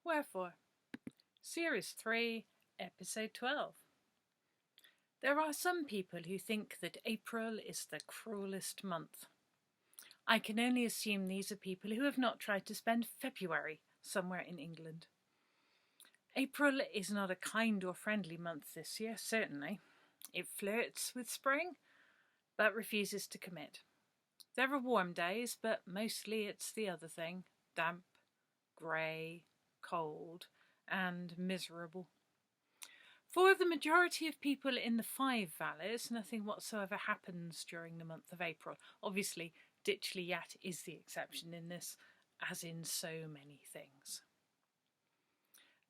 Wherefore, Series 3, Episode 12. There are some people who think that April is the cruelest month. I can only assume these are people who have not tried to spend February somewhere in England. April is not a kind or friendly month this year, certainly. It flirts with spring, but refuses to commit. There are warm days, but mostly it's the other thing: damp, grey, cold, and miserable. For the majority of people in the Five Valleys, nothing whatsoever happens during the month of April. Obviously, Ditchley Yat is the exception in this, as in so many things.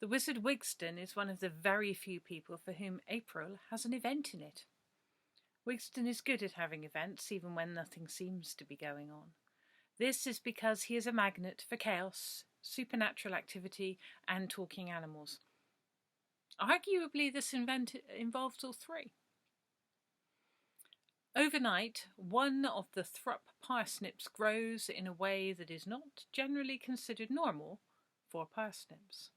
The Wizard Wigston is one of the very few people for whom April has an event in it. Wigston is good at having events, even when nothing seems to be going on. This is because he is a magnet for chaos, supernatural activity, and talking animals. Arguably, this event involves all three. Overnight, one of the thrup parsnips grows in a way that is not generally considered normal for parsnips.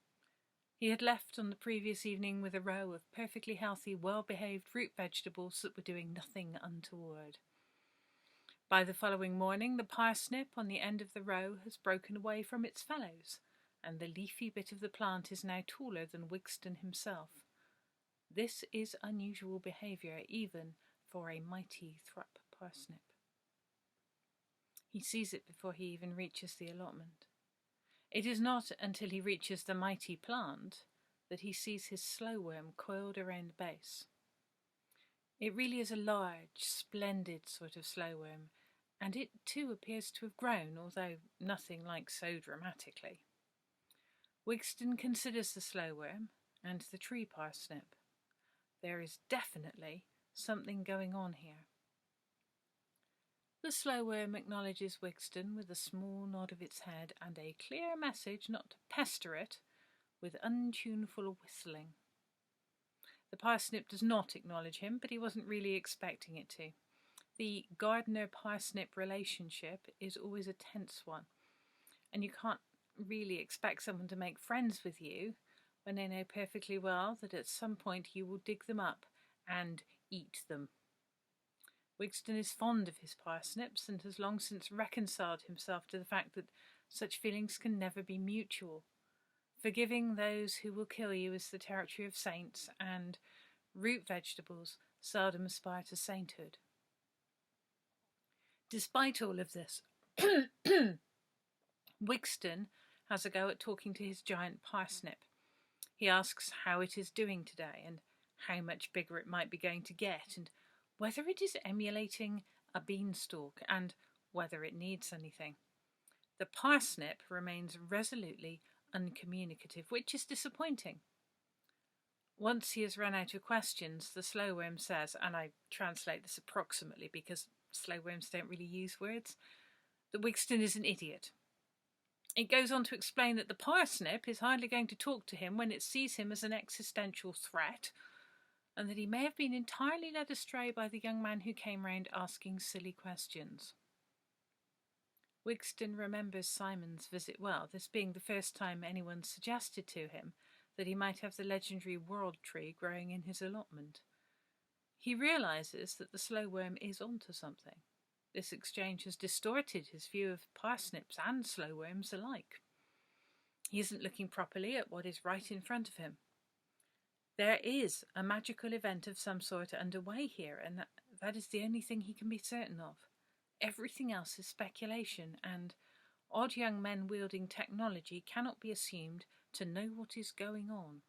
He had left on the previous evening with a row of perfectly healthy, well-behaved root vegetables that were doing nothing untoward. By the following morning, the parsnip on the end of the row has broken away from its fellows, and the leafy bit of the plant is now taller than Wigston himself. This is unusual behaviour, even for a mighty thrup parsnip. He sees it before he even reaches the allotment. It is not until he reaches the mighty plant that he sees his slowworm coiled around the base. It really is a large, splendid sort of slowworm, and it too appears to have grown, although nothing like so dramatically. Wigston considers the slowworm and the tree parsnip. There is definitely something going on here. The slowworm acknowledges Wigston with a small nod of its head and a clear message not to pester it with untuneful whistling. The parsnip does not acknowledge him, but he wasn't really expecting it to. The gardener-parsnip relationship is always a tense one, and you can't really expect someone to make friends with you when they know perfectly well that at some point you will dig them up and eat them. Wigston is fond of his parsnips and has long since reconciled himself to the fact that such feelings can never be mutual. Forgiving those who will kill you is the territory of saints, and root vegetables seldom aspire to sainthood. Despite all of this, Wigston has a go at talking to his giant parsnip. He asks how it is doing today, and how much bigger it might be going to get, and whether it is emulating a beanstalk, and whether it needs anything. The parsnip remains resolutely uncommunicative, which is disappointing. Once he has run out of questions, the slowworm says, and I translate this approximately because slowworms don't really use words, that Wigston is an idiot. It goes on to explain that the parsnip is hardly going to talk to him when it sees him as an existential threat, and that he may have been entirely led astray by the young man who came round asking silly questions. Wigston remembers Simon's visit well, this being the first time anyone suggested to him that he might have the legendary world tree growing in his allotment. He realises that the slowworm is onto something. This exchange has distorted his view of parsnips and slowworms alike. He isn't looking properly at what is right in front of him. There is a magical event of some sort underway here, and that is the only thing he can be certain of. Everything else is speculation, and odd young men wielding technology cannot be assumed to know what is going on.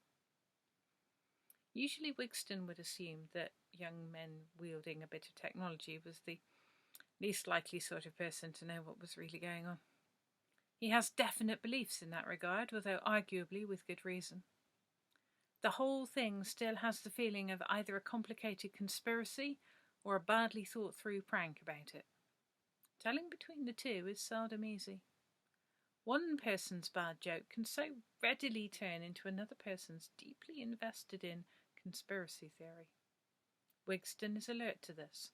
Usually Wigston would assume that young men wielding a bit of technology was the least likely sort of person to know what was really going on. He has definite beliefs in that regard, although arguably with good reason. The whole thing still has the feeling of either a complicated conspiracy or a badly thought through prank about it. Telling between the two is seldom easy. One person's bad joke can so readily turn into another person's deeply invested in conspiracy theory. Wigston is alert to this,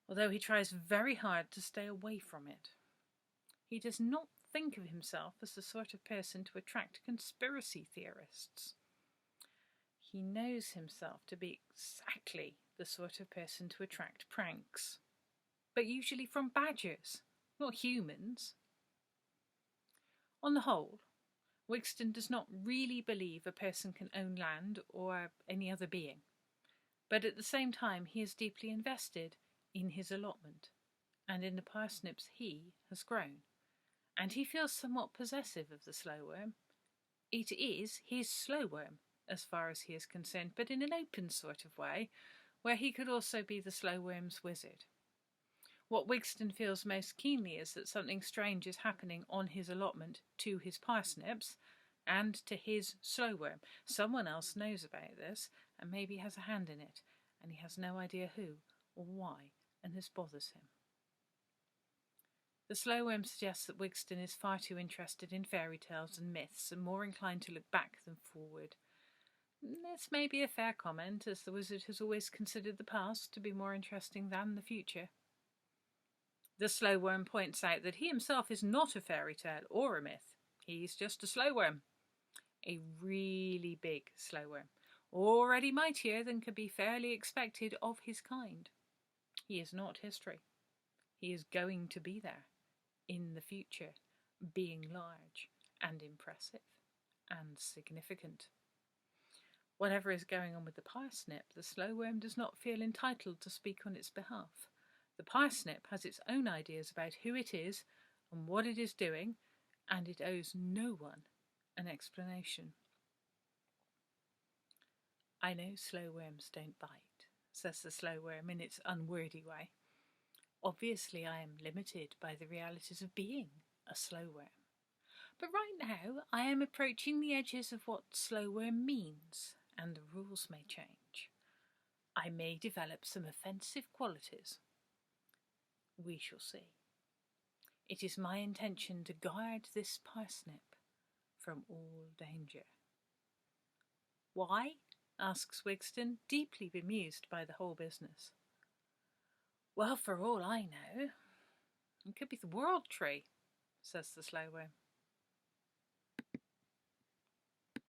although he tries very hard to stay away from it. He does not think of himself as the sort of person to attract conspiracy theorists. He knows himself to be exactly the sort of person to attract pranks, but usually from badgers, not humans. On the whole, Wigston does not really believe a person can own land or any other being, but at the same time he is deeply invested in his allotment and in the parsnips he has grown, and he feels somewhat possessive of the slow worm. It is his slow worm, as far as he is concerned, but in an open sort of way, where he could also be the slow worm's wizard. What Wigston feels most keenly is that something strange is happening on his allotment to his parsnips and to his slow worm. Someone else knows about this and maybe has a hand in it, and he has no idea who or why, and this bothers him. The slow worm suggests that Wigston is far too interested in fairy tales and myths and more inclined to look back than forward. This may be a fair comment, as the wizard has always considered the past to be more interesting than the future. The slow worm points out that he himself is not a fairy tale or a myth. He's just a slow worm. A really big slow worm, already mightier than could be fairly expected of his kind. He is not history. He is going to be there, in the future, being large and impressive and significant. Whatever is going on with the parsnip, the slow worm does not feel entitled to speak on its behalf. The parsnip has its own ideas about who it is and what it is doing, and it owes no one an explanation. "I know slow worms don't bite," says the slow worm in its unwordy way. "Obviously I am limited by the realities of being a slow worm. But right now I am approaching the edges of what slow worm means, and the rules may change. I may develop some offensive qualities. We shall see. It is my intention to guard this parsnip from all danger." "Why?" asks Wigston, deeply bemused by the whole business. "Well, for all I know, it could be the world tree," says the slow worm.